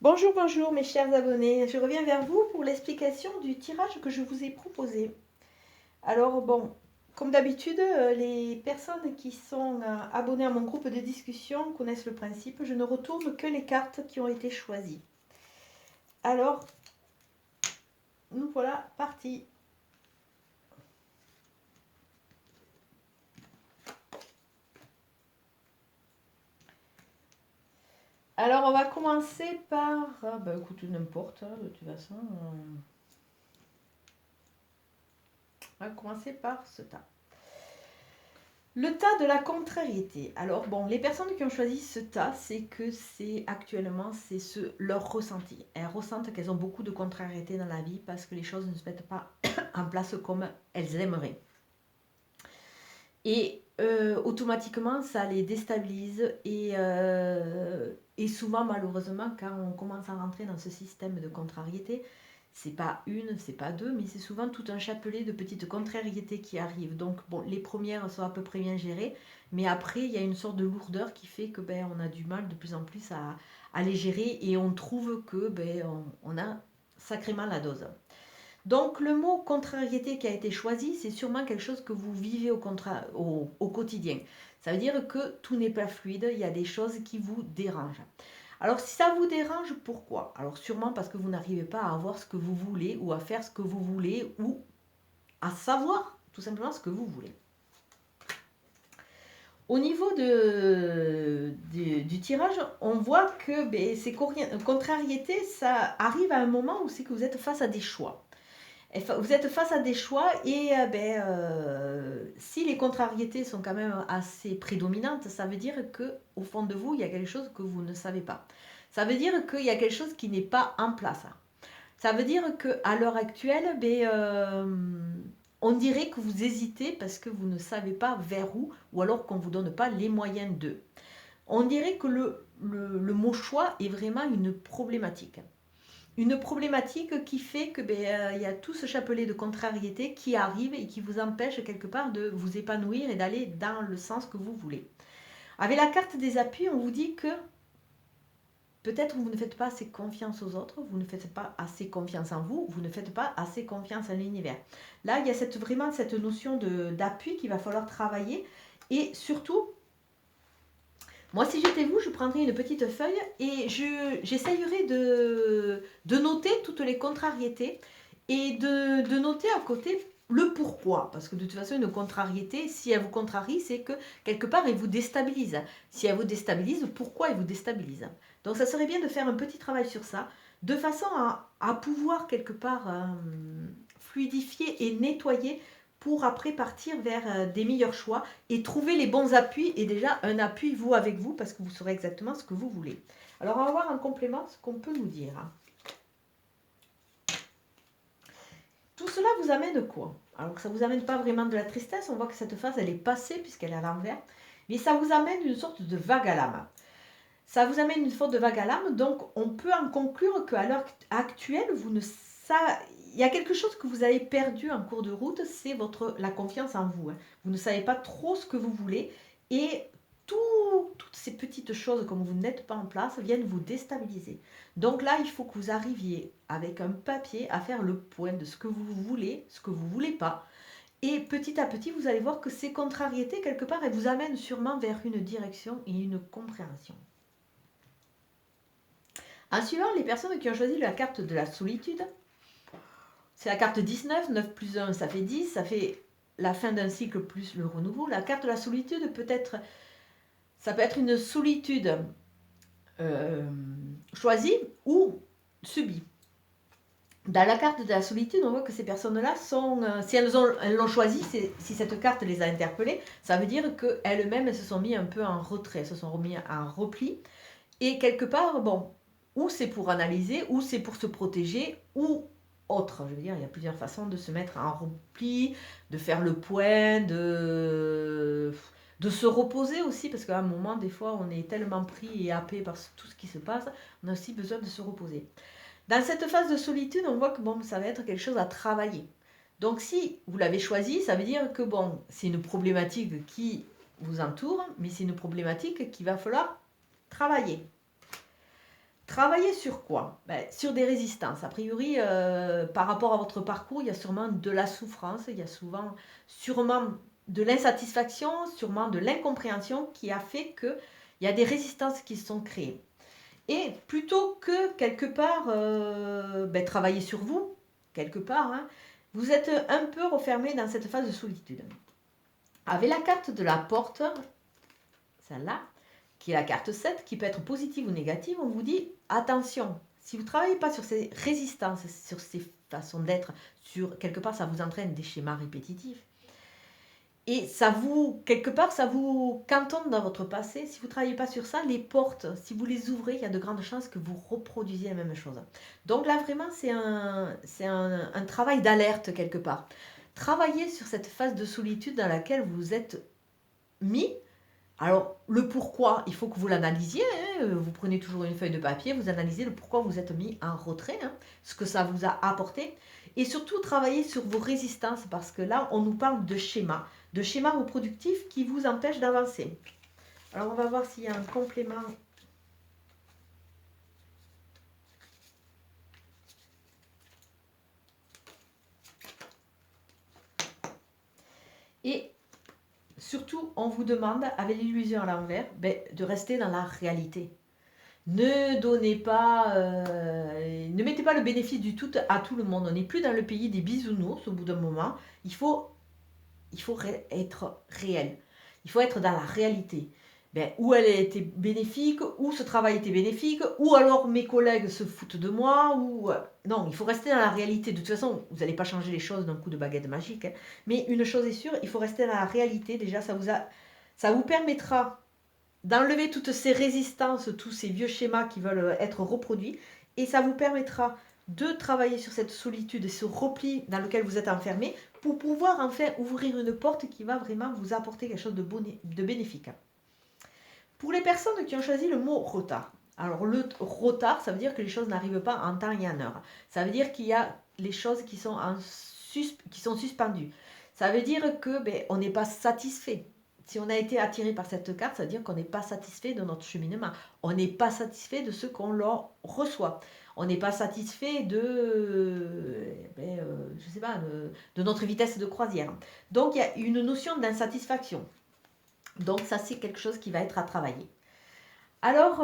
Bonjour, bonjour mes chers abonnés, je reviens vers vous pour l'explication du tirage que je vous ai proposé. Alors bon, comme d'habitude, les personnes qui sont abonnées à mon groupe de discussion connaissent le principe, je ne retourne que les cartes qui ont été choisies. Alors, nous voilà partis. Alors on va commencer par, écoute, n'importe, de toute façon, on va commencer par ce tas. Le tas de la contrariété. Alors bon, les personnes qui ont choisi ce tas, c'est que c'est actuellement, leur ressenti. Elles ressentent qu'elles ont beaucoup de contrariété dans la vie parce que les choses ne se mettent pas en place comme elles aimeraient. Et automatiquement, ça les déstabilise et souvent, malheureusement, quand on commence à rentrer dans ce système de contrariété, c'est pas une, c'est pas deux, mais c'est souvent tout un chapelet de petites contrariétés qui arrivent. Donc, bon, les premières sont à peu près bien gérées, mais après, il y a une sorte de lourdeur qui fait que on a du mal de plus en plus à les gérer et on trouve que on a sacrément la dose. Donc le mot contrariété qui a été choisi, c'est sûrement quelque chose que vous vivez au quotidien. Ça veut dire que tout n'est pas fluide, il y a des choses qui vous dérangent. Alors si ça vous dérange, pourquoi? Alors sûrement parce que vous n'arrivez pas à avoir ce que vous voulez ou à faire ce que vous voulez ou à savoir tout simplement ce que vous voulez. Au niveau du tirage, on voit que ces contrariétés, ça arrive à un moment où c'est que vous êtes face à des choix. Vous êtes face à des choix et si les contrariétés sont quand même assez prédominantes, ça veut dire qu'au fond de vous, il y a quelque chose que vous ne savez pas. Ça veut dire qu'il y a quelque chose qui n'est pas en place. Ça veut dire qu'à l'heure actuelle, on dirait que vous hésitez parce que vous ne savez pas vers où ou alors qu'on ne vous donne pas les moyens d'eux. On dirait que le mot choix est vraiment une problématique. Une problématique qui fait que y a tout ce chapelet de contrariétés qui arrive et qui vous empêche quelque part de vous épanouir et d'aller dans le sens que vous voulez. Avec la carte des appuis, on vous dit que peut-être vous ne faites pas assez confiance aux autres, vous ne faites pas assez confiance en vous, vous ne faites pas assez confiance en l'univers. Là, il y a vraiment cette notion d'appui qu'il va falloir travailler et surtout, moi, si j'étais vous, je prendrais une petite feuille et j'essayerais de noter toutes les contrariétés et de noter à côté le pourquoi. Parce que de toute façon, une contrariété, si elle vous contrarie, c'est que quelque part, elle vous déstabilise. Si elle vous déstabilise, pourquoi elle vous déstabilise? Donc, ça serait bien de faire un petit travail sur ça, de façon à pouvoir quelque part fluidifier et nettoyer pour après partir vers des meilleurs choix et trouver les bons appuis et déjà un appui vous avec vous parce que vous saurez exactement ce que vous voulez. Alors on va voir en complément ce qu'on peut nous dire. Tout cela vous amène quoi? Alors ça ne vous amène pas vraiment de la tristesse, on voit que cette phase elle est passée puisqu'elle est à l'envers, mais ça vous amène une sorte de vague à l'âme. Ça vous amène une sorte de vague à l'âme, donc on peut en conclure qu'à l'heure actuelle, il y a quelque chose que vous avez perdu en cours de route, c'est la confiance en vous. Vous ne savez pas trop ce que vous voulez et toutes ces petites choses, comme vous n'êtes pas en place, viennent vous déstabiliser. Donc là, il faut que vous arriviez avec un papier à faire le point de ce que vous voulez, ce que vous ne voulez pas. Et petit à petit, vous allez voir que ces contrariétés, quelque part, elles vous amènent sûrement vers une direction et une compréhension. En suivant, les personnes qui ont choisi la carte de la solitude, c'est la carte 19, 9 plus 1, ça fait 10, ça fait la fin d'un cycle plus le renouveau. La carte de la solitude ça peut être une solitude choisie ou subie. Dans la carte de la solitude, on voit que ces personnes-là sont, si elles l'ont choisi, si cette carte les a interpellées, ça veut dire qu'elles-mêmes se sont mis un peu en retrait, se sont remis en repli. Et quelque part, bon, ou c'est pour analyser, ou c'est pour se protéger, ou autre. Je veux dire, il y a plusieurs façons de se mettre en repli, de faire le point, de se reposer aussi, parce qu'à un moment, des fois, on est tellement pris et happé par tout ce qui se passe, on a aussi besoin de se reposer. Dans cette phase de solitude, on voit que bon, ça va être quelque chose à travailler. Donc si vous l'avez choisi, ça veut dire que bon, c'est une problématique qui vous entoure, mais c'est une problématique qu'il va falloir travailler. Travailler sur quoi? Ben, sur des résistances. A priori, par rapport à votre parcours, il y a sûrement de la souffrance, il y a sûrement de l'insatisfaction, sûrement de l'incompréhension qui a fait qu'il y a des résistances qui se sont créées. Et plutôt que quelque part ben, travailler sur vous, quelque part, hein, vous êtes un peu refermé dans cette phase de solitude. Avec la carte de la porte, celle-là, qui est la carte 7, qui peut être positive ou négative, on vous dit attention, si vous ne travaillez pas sur ces résistances, sur ces façons d'être, sur quelque part ça vous entraîne des schémas répétitifs. Et ça vous, quelque part, ça vous cantonne dans votre passé. Si vous ne travaillez pas sur ça, les portes, si vous les ouvrez, il y a de grandes chances que vous reproduisiez la même chose. Donc là, vraiment, c'est un travail d'alerte quelque part. Travaillez sur cette phase de solitude dans laquelle vous êtes mis. Alors, le pourquoi, il faut que vous l'analysiez. Hein. Vous prenez toujours une feuille de papier, vous analysez le pourquoi vous êtes mis en retrait, hein, ce que ça vous a apporté. Et surtout, travaillez sur vos résistances, parce que là, on nous parle de schémas reproductifs qui vous empêchent d'avancer. Alors, on va voir s'il y a un complément. Et surtout, on vous demande, avec l'illusion à l'envers, de rester dans la réalité. Ne donnez pas, ne mettez pas le bénéfice du tout à tout le monde. On n'est plus dans le pays des bisounours au bout d'un moment. Il faut être réel. Il faut être dans la réalité. Où elle a été bénéfique, où ce travail était bénéfique, ou alors mes collègues se foutent de moi, ou... Non, il faut rester dans la réalité. De toute façon, vous n'allez pas changer les choses d'un coup de baguette magique. Hein. Mais une chose est sûre, il faut rester dans la réalité. Déjà, ça vous permettra d'enlever toutes ces résistances, tous ces vieux schémas qui veulent être reproduits, et ça vous permettra de travailler sur cette solitude et ce repli dans lequel vous êtes enfermé pour pouvoir enfin ouvrir une porte qui va vraiment vous apporter quelque chose de bénéfique. Pour les personnes qui ont choisi le mot retard, alors le retard, ça veut dire que les choses n'arrivent pas en temps et en heure. Ça veut dire qu'il y a les choses qui sont suspendues. Ça veut dire que on n'est pas satisfait. Si on a été attiré par cette carte, ça veut dire qu'on n'est pas satisfait de notre cheminement. On n'est pas satisfait de ce qu'on leur reçoit. On n'est pas satisfait je sais pas, de notre vitesse de croisière. Donc il y a une notion d'insatisfaction. Donc ça, c'est quelque chose qui va être à travailler. Alors,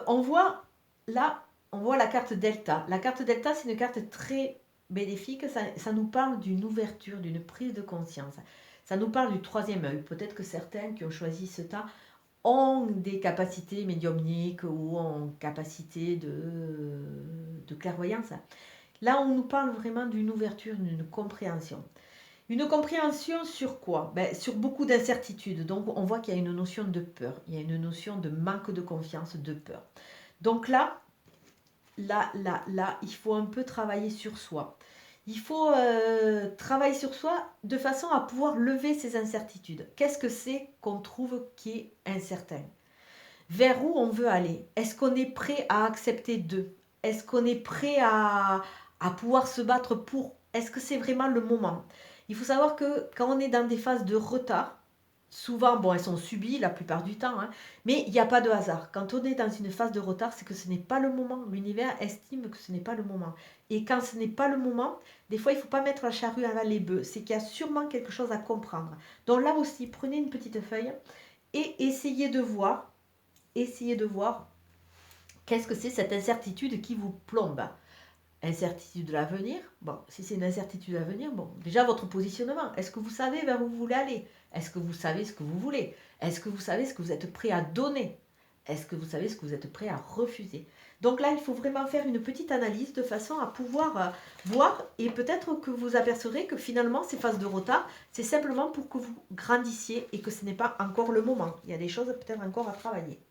on voit la carte Delta. La carte Delta, c'est une carte très bénéfique. Ça nous parle d'une ouverture, d'une prise de conscience. Ça nous parle du troisième œil. Peut-être que certains qui ont choisi ce tas ont des capacités médiumniques ou ont capacité de clairvoyance. Là, on nous parle vraiment d'une ouverture, d'une compréhension. Une compréhension sur quoi? Sur beaucoup d'incertitudes. Donc, on voit qu'il y a une notion de peur. Il y a une notion de manque de confiance, de peur. Donc là, il faut un peu travailler sur soi. Il faut travailler sur soi de façon à pouvoir lever ces incertitudes. Qu'est-ce que c'est qu'on trouve qui est incertain? Vers où on veut aller? Est-ce qu'on est prêt à accepter d'eux? Est-ce qu'on est prêt à pouvoir se battre pour? Est-ce que c'est vraiment le moment? Il faut savoir que quand on est dans des phases de retard, souvent, elles sont subies la plupart du temps, hein, mais il n'y a pas de hasard. Quand on est dans une phase de retard, c'est que ce n'est pas le moment. L'univers estime que ce n'est pas le moment. Et quand ce n'est pas le moment, des fois, il ne faut pas mettre la charrue avant les bœufs. C'est qu'il y a sûrement quelque chose à comprendre. Donc là aussi, prenez une petite feuille et essayez de voir qu'est-ce que c'est cette incertitude qui vous plombe. Incertitude de l'avenir. Bon, si c'est une incertitude à venir, déjà votre positionnement. Est-ce que vous savez vers où vous voulez aller? Est-ce que vous savez ce que vous voulez? Est-ce que vous savez ce que vous êtes prêt à donner? Est-ce que vous savez ce que vous êtes prêt à refuser? Donc là, il faut vraiment faire une petite analyse de façon à pouvoir voir, et peut-être que vous apercevrez que finalement, ces phases de retard, c'est simplement pour que vous grandissiez et que ce n'est pas encore le moment. Il y a des choses peut-être encore à travailler.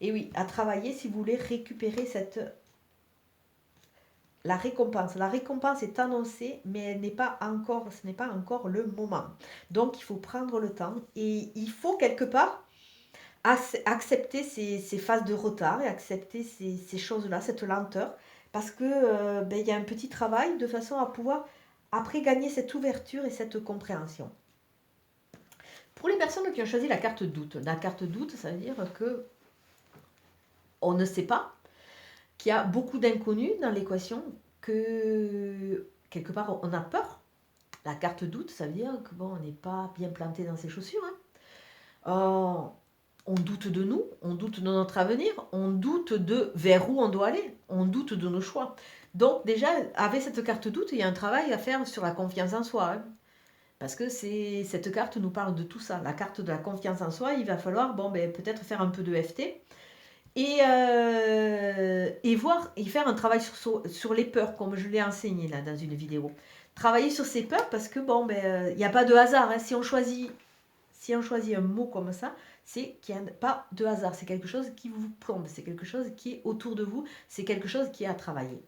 Et oui, à travailler si vous voulez récupérer la récompense. La récompense est annoncée, mais ce n'est pas encore le moment. Donc, il faut prendre le temps et il faut quelque part accepter ces phases de retard et accepter ces choses-là, cette lenteur, parce que y a un petit travail de façon à pouvoir après gagner cette ouverture et cette compréhension. Pour les personnes qui ont choisi la carte doute, ça veut dire que on ne sait pas, qu'il y a beaucoup d'inconnus dans l'équation, que quelque part on a peur. La carte doute, ça veut dire que bon, on n'est pas bien planté dans ses chaussures. On doute de nous, on doute de notre avenir, on doute de vers où on doit aller, on doute de nos choix. Donc déjà, avec cette carte doute, il y a un travail à faire sur la confiance en soi. Parce que cette carte nous parle de tout ça. La carte de la confiance en soi, il va falloir peut-être faire un peu de FT et voir et faire un travail sur les peurs, comme je l'ai enseigné là dans une vidéo. Travailler sur ces peurs parce que il n'y a pas de hasard. Si on choisit un mot comme ça, c'est qu'il n'y a pas de hasard. C'est quelque chose qui vous plombe, c'est quelque chose qui est autour de vous, c'est quelque chose qui est à travailler.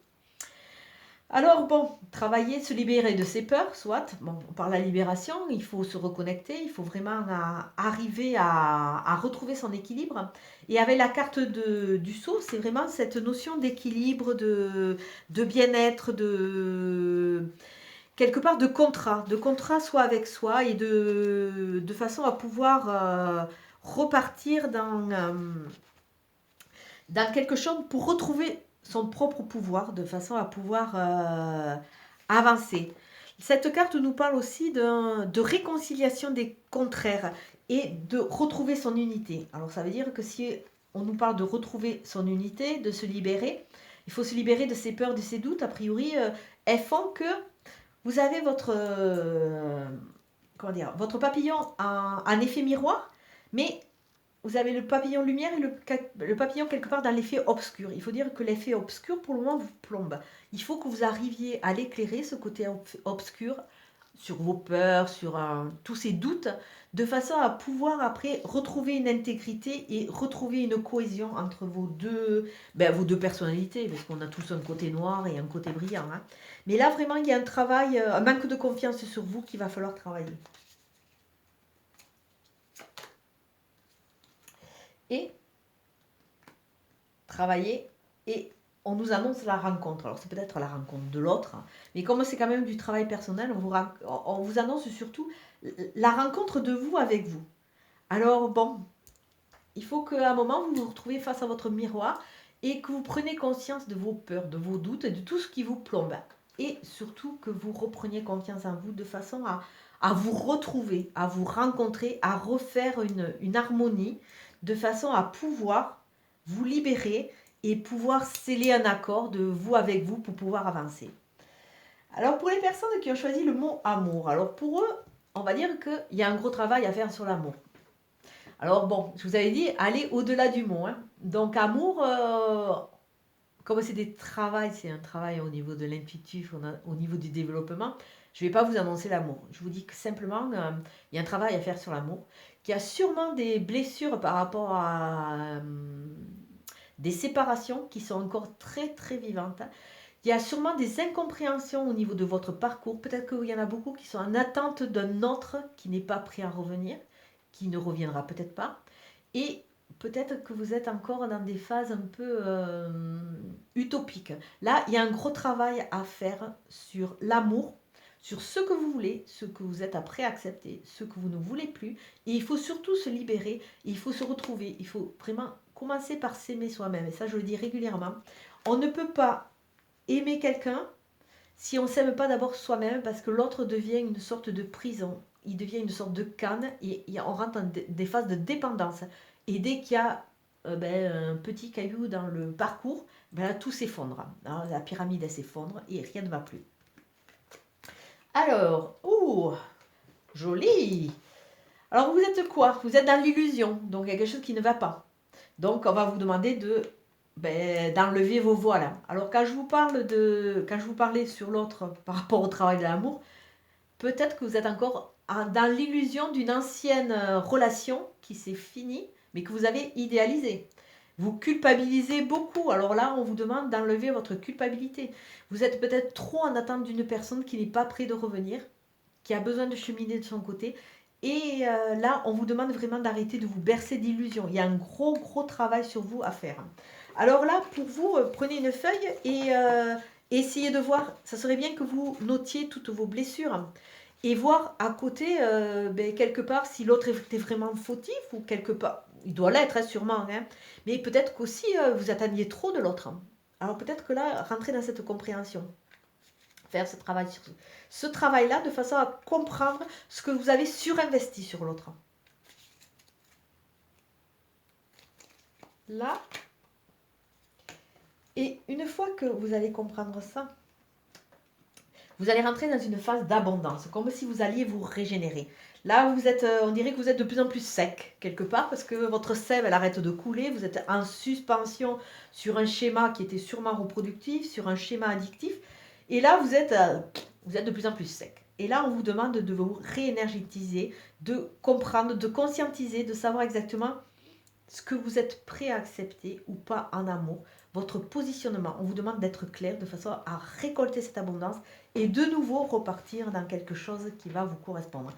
Alors travailler, se libérer de ses peurs, soit, par la libération, il faut se reconnecter, il faut vraiment arriver à retrouver son équilibre. Et avec la carte du saut, c'est vraiment cette notion d'équilibre, de bien-être, quelque part de contrat soit avec soi et de façon à pouvoir repartir dans quelque chose pour retrouver son propre pouvoir, de façon à pouvoir avancer. Cette carte nous parle aussi de réconciliation des contraires et de retrouver son unité. Alors ça veut dire que si on nous parle de retrouver son unité, de se libérer, il faut se libérer de ses peurs, de ses doutes. A priori, elles font que vous avez votre papillon en effet miroir, mais vous avez le papillon lumière et le papillon quelque part dans l'effet obscur. Il faut dire que l'effet obscur, pour le moment, vous plombe. Il faut que vous arriviez à l'éclairer, ce côté obscur, sur vos peurs, sur tous ces doutes, de façon à pouvoir après retrouver une intégrité et retrouver une cohésion entre vos deux personnalités, parce qu'on a tous un côté noir et un côté brillant. Mais là, vraiment, il y a un travail, un manque de confiance sur vous qu'il va falloir travailler. Et travailler, et on nous annonce la rencontre. Alors c'est peut-être la rencontre de l'autre, mais comme c'est quand même du travail personnel, on vous annonce surtout la rencontre de vous avec vous. Alors il faut qu'à un moment vous vous retrouviez face à votre miroir et que vous preniez conscience de vos peurs, de vos doutes et de tout ce qui vous plombe. Et surtout que vous repreniez confiance en vous de façon à vous retrouver, à vous rencontrer, à refaire une harmonie, de façon à pouvoir vous libérer et pouvoir sceller un accord de vous avec vous pour pouvoir avancer. Alors pour les personnes qui ont choisi le mot amour, alors pour eux, on va dire qu'il y a un gros travail à faire sur l'amour. Alors je vous avais dit, allez au-delà du mot. Donc amour, comme c'est un travail au niveau de l'intuitif, au niveau du développement, je ne vais pas vous annoncer l'amour. Je vous dis que simplement, il y a un travail à faire sur l'amour, qu'il y a sûrement des blessures par rapport à des séparations qui sont encore très très vivantes. Il y a sûrement des incompréhensions au niveau de votre parcours. Peut-être qu'il y en a beaucoup qui sont en attente d'un autre qui n'est pas prêt à revenir, qui ne reviendra peut-être pas. Et peut-être que vous êtes encore dans des phases un peu utopiques. Là, il y a un gros travail à faire sur l'amour, sur ce que vous voulez, ce que vous êtes prêt à accepter, ce que vous ne voulez plus. Et il faut surtout se libérer, il faut se retrouver, il faut vraiment commencer par s'aimer soi-même. Et ça, je le dis régulièrement. On ne peut pas aimer quelqu'un si on ne s'aime pas d'abord soi-même, parce que l'autre devient une sorte de prison. Il devient une sorte de canne et on rentre dans des phases de dépendance. Et dès qu'il y a un petit caillou dans le parcours, là, tout s'effondre. La pyramide, elle s'effondre et rien ne va plus. Alors, joli. Alors, vous êtes quoi? Vous êtes dans l'illusion, donc il y a quelque chose qui ne va pas. Donc, on va vous demander d'enlever vos voiles. Alors, quand je vous parlais sur l'autre par rapport au travail de l'amour, peut-être que vous êtes encore dans l'illusion d'une ancienne relation qui s'est finie, mais que vous avez idéalisée. Vous culpabilisez beaucoup. Alors là, on vous demande d'enlever votre culpabilité. Vous êtes peut-être trop en attente d'une personne qui n'est pas prête de revenir, qui a besoin de cheminer de son côté. Et là, on vous demande vraiment d'arrêter de vous bercer d'illusions. Il y a un gros, gros travail sur vous à faire. Alors là, pour vous, prenez une feuille et essayez de voir. Ça serait bien que vous notiez toutes vos blessures. et voir à côté, quelque part, si l'autre était vraiment fautif ou quelque part, il doit l'être, hein, sûrement, hein, mais peut-être qu'aussi vous attendiez trop de l'autre. Alors peut-être que là, rentrer dans cette compréhension, faire ce travail sur ce travail-là de façon à comprendre ce que vous avez surinvesti sur l'autre. Là, et une fois que vous allez comprendre ça, vous allez rentrer dans une phase d'abondance, comme si vous alliez vous régénérer. Là, vous êtes, on dirait que vous êtes de plus en plus sec, quelque part, parce que votre sève, elle arrête de couler, vous êtes en suspension sur un schéma qui était sûrement reproductif, sur un schéma addictif, et là, vous êtes de plus en plus sec. Et là, on vous demande de vous réénergétiser, de comprendre, de conscientiser, de savoir exactement ce que vous êtes prêt à accepter ou pas en amour, votre positionnement. On vous demande d'être clair de façon à récolter cette abondance et de nouveau repartir dans quelque chose qui va vous correspondre.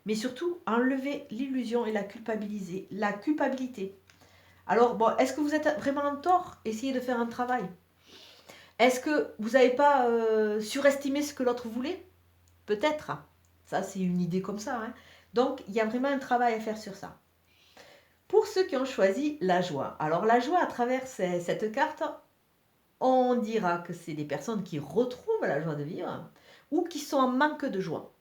Mais surtout, enlever l'illusion et la culpabilité. Alors, bon, est-ce que vous êtes vraiment en tort? Essayez de faire un travail. Est-ce que vous n'avez pas surestimé ce que l'autre voulait? Peut-être. Ça, c'est une idée comme ça. Hein. Donc, il y a vraiment un travail à faire sur ça. Pour ceux qui ont choisi la joie. Alors, la joie, à travers cette carte, on dira que c'est des personnes qui retrouvent la joie de vivre ou qui sont en manque de joie.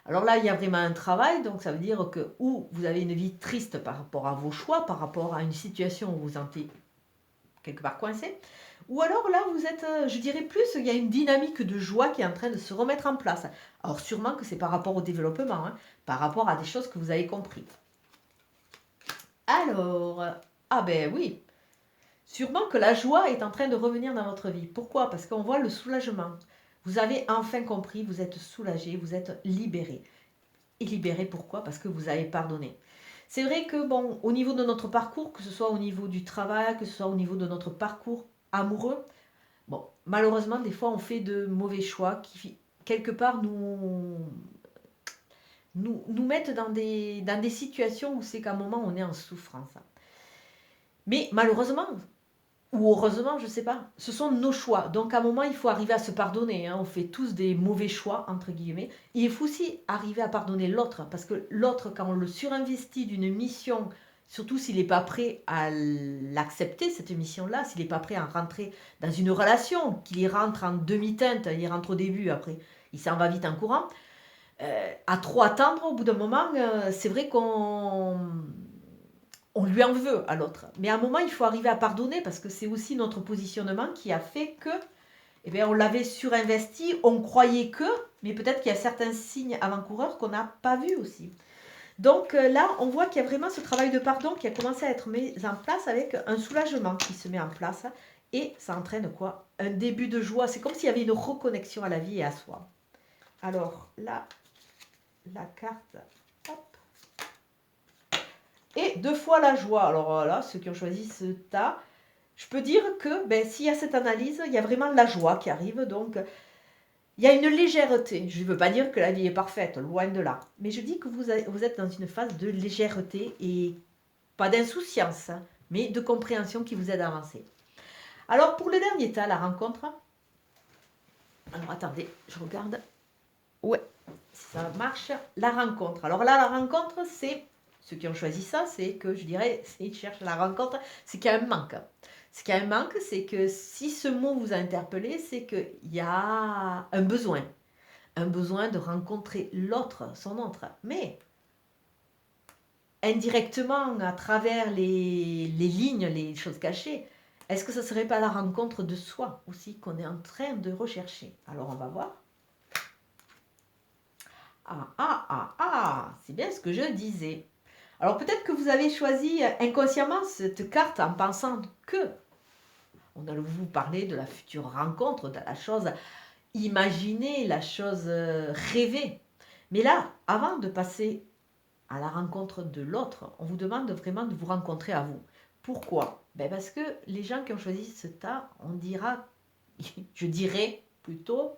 Alors là, il y a vraiment un travail, donc ça veut dire que ou vous avez une vie triste par rapport à vos choix, par rapport à une situation où vous vous sentez quelque part coincé, ou alors là, vous êtes, je dirais plus, il y a une dynamique de joie qui est en train de se remettre en place. Alors sûrement que c'est par rapport au développement, hein, par rapport à des choses que vous avez compris. Alors, ah ben oui, sûrement que la joie est en train de revenir dans votre vie. Pourquoi? Parce qu'on voit le soulagement. Vous avez enfin compris, vous êtes soulagé, vous êtes libéré. Et libéré pourquoi? Parce que vous avez pardonné. C'est vrai que, bon, au niveau de notre parcours, que ce soit au niveau du travail, que ce soit au niveau de notre parcours amoureux, bon, malheureusement, des fois, on fait de mauvais choix qui, quelque part, nous mettent dans des situations où c'est qu'à un moment, on est en souffrance. Mais malheureusement, ou heureusement, je ne sais pas, ce sont nos choix. Donc à un moment, il faut arriver à se pardonner. Hein. On fait tous des mauvais choix, entre guillemets. Et il faut aussi arriver à pardonner l'autre. Parce que l'autre, quand on le surinvestit d'une mission, surtout s'il n'est pas prêt à l'accepter, cette mission-là, s'il n'est pas prêt à rentrer dans une relation, qu'il y rentre en demi-teinte, il rentre au début, après, il s'en va vite en courant, à trop attendre, au bout d'un moment, c'est vrai qu'on lui en veut à l'autre. Mais à un moment, il faut arriver à pardonner parce que c'est aussi notre positionnement qui a fait que, eh bien, on l'avait surinvesti, on croyait que, mais peut-être qu'il y a certains signes avant-coureurs qu'on n'a pas vus aussi. Donc là, on voit qu'il y a vraiment ce travail de pardon qui a commencé à être mis en place avec un soulagement qui se met en place. Et ça entraîne quoi? Un début de joie. C'est comme s'il y avait une reconnexion à la vie et à soi. Alors là, la carte, hop. Et 2 fois la joie. Alors là, ceux qui ont choisi ce tas, je peux dire que s'il y a cette analyse, il y a vraiment la joie qui arrive. Donc, il y a une légèreté. Je ne veux pas dire que la vie est parfaite, loin de là. Mais je dis que vous êtes dans une phase de légèreté et pas d'insouciance, hein, mais de compréhension qui vous aide à avancer. Alors, pour le dernier tas, la rencontre. Alors, attendez, je regarde. Ouais, ça marche. La rencontre. Alors là, la rencontre, c'est... Ceux qui ont choisi ça, c'est que, je dirais, s'ils cherchent la rencontre, c'est qu'il y a un manque. Ce qu'il y a un manque, c'est que si ce mot vous a interpellé, c'est qu'il y a un besoin de rencontrer l'autre, son autre. Mais indirectement, à travers les lignes, les choses cachées, est-ce que ce ne serait pas la rencontre de soi aussi qu'on est en train de rechercher? Alors on va voir. C'est bien ce que je disais. Alors peut-être que vous avez choisi inconsciemment cette carte en pensant que on allait vous parler de la future rencontre, de la chose imaginée, la chose rêvée. Mais là, avant de passer à la rencontre de l'autre, on vous demande vraiment de vous rencontrer à vous. Pourquoi? Parce que les gens qui ont choisi ce tas, on dira, je dirais plutôt,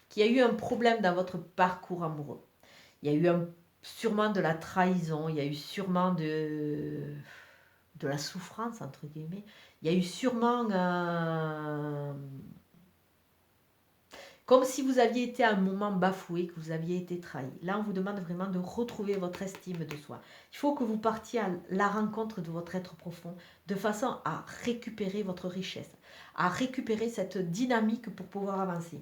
qu'il y a eu un problème dans votre parcours amoureux. Il y a eu sûrement de la trahison, il y a eu sûrement de la souffrance, entre guillemets. Il y a eu sûrement Comme si vous aviez été à un moment bafoué, que vous aviez été trahi. Là, on vous demande vraiment de retrouver votre estime de soi. Il faut que vous partiez à la rencontre de votre être profond, de façon à récupérer votre richesse, à récupérer cette dynamique pour pouvoir avancer.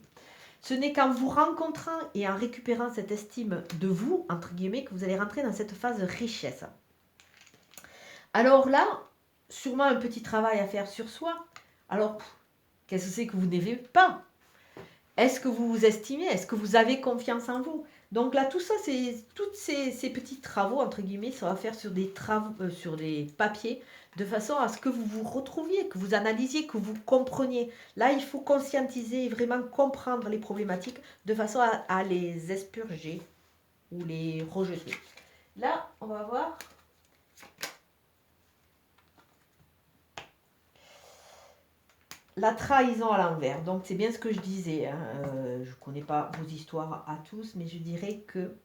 Ce n'est qu'en vous rencontrant et en récupérant cette estime de vous, entre guillemets, que vous allez rentrer dans cette phase de richesse. Alors là, sûrement un petit travail à faire sur soi. Alors, qu'est-ce que c'est que vous n'aimez pas? Est-ce que vous vous estimez? Est-ce que vous avez confiance en vous? Donc là, tout ça, c'est tous ces petits travaux, entre guillemets, ça va faire sur des travaux, sur des papiers, de façon à ce que vous vous retrouviez, que vous analysiez, que vous compreniez. Là, il faut conscientiser et vraiment comprendre les problématiques de façon à les expurger ou les rejeter. Là, on va voir. La trahison à l'envers. Donc, c'est bien ce que je disais. Hein. Je ne connais pas vos histoires à tous, mais je dirais que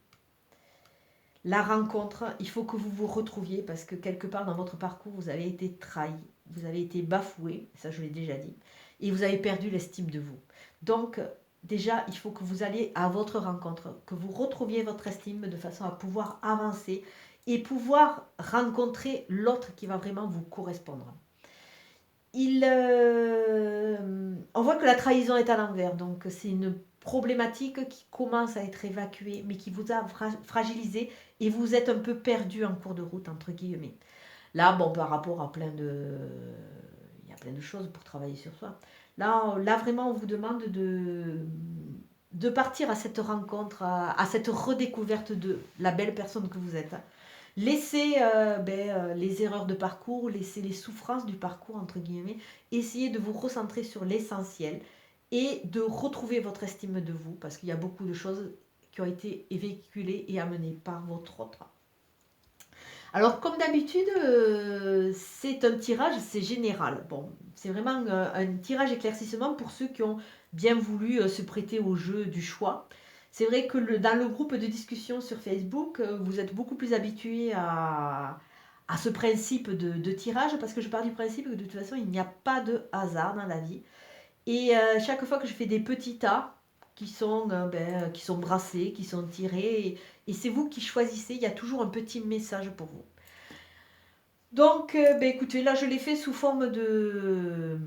la rencontre, il faut que vous vous retrouviez parce que quelque part dans votre parcours, vous avez été trahi, vous avez été bafoué, ça je l'ai déjà dit, et vous avez perdu l'estime de vous. Donc, déjà, il faut que vous alliez à votre rencontre, que vous retrouviez votre estime de façon à pouvoir avancer et pouvoir rencontrer l'autre qui va vraiment vous correspondre. On voit que la trahison est à l'envers, donc c'est une problématique qui commence à être évacuée, mais qui vous a fragilisé et vous êtes un peu perdu en cours de route, entre guillemets. Là, bon, par rapport à il y a plein de choses pour travailler sur soi. Là vraiment, on vous demande de partir à cette rencontre, à cette redécouverte de la belle personne que vous êtes. Laissez les erreurs de parcours, laissez les souffrances du parcours, entre guillemets. Essayez de vous recentrer sur l'essentiel et de retrouver votre estime de vous, parce qu'il y a beaucoup de choses qui ont été véhiculées et amenées par votre autre. Alors, comme d'habitude, c'est un tirage, c'est général. Bon, c'est vraiment un tirage éclaircissement pour ceux qui ont bien voulu se prêter au jeu du choix. C'est vrai que dans le groupe de discussion sur Facebook, vous êtes beaucoup plus habitués à ce principe de tirage, parce que je pars du principe que de toute façon, il n'y a pas de hasard dans la vie. Et chaque fois que je fais des petits tas qui sont brassés, qui sont tirés, et c'est vous qui choisissez, il y a toujours un petit message pour vous. Donc, écoutez, là, je l'ai fait sous forme de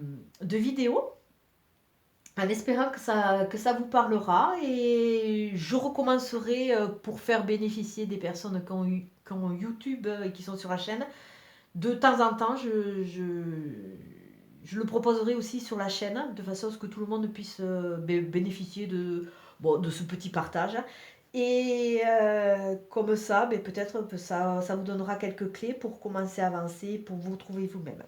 vidéo, en espérant que ça vous parlera. Et je recommencerai pour faire bénéficier des personnes qui ont YouTube et qui sont sur la chaîne. De temps en temps, je le proposerai aussi sur la chaîne, de façon à ce que tout le monde puisse bénéficier de ce petit partage. Et comme ça, peut-être que ça vous donnera quelques clés pour commencer à avancer, pour vous trouver vous-même.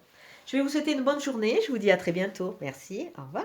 Je vais vous souhaiter une bonne journée. Je vous dis à très bientôt. Merci. Au revoir.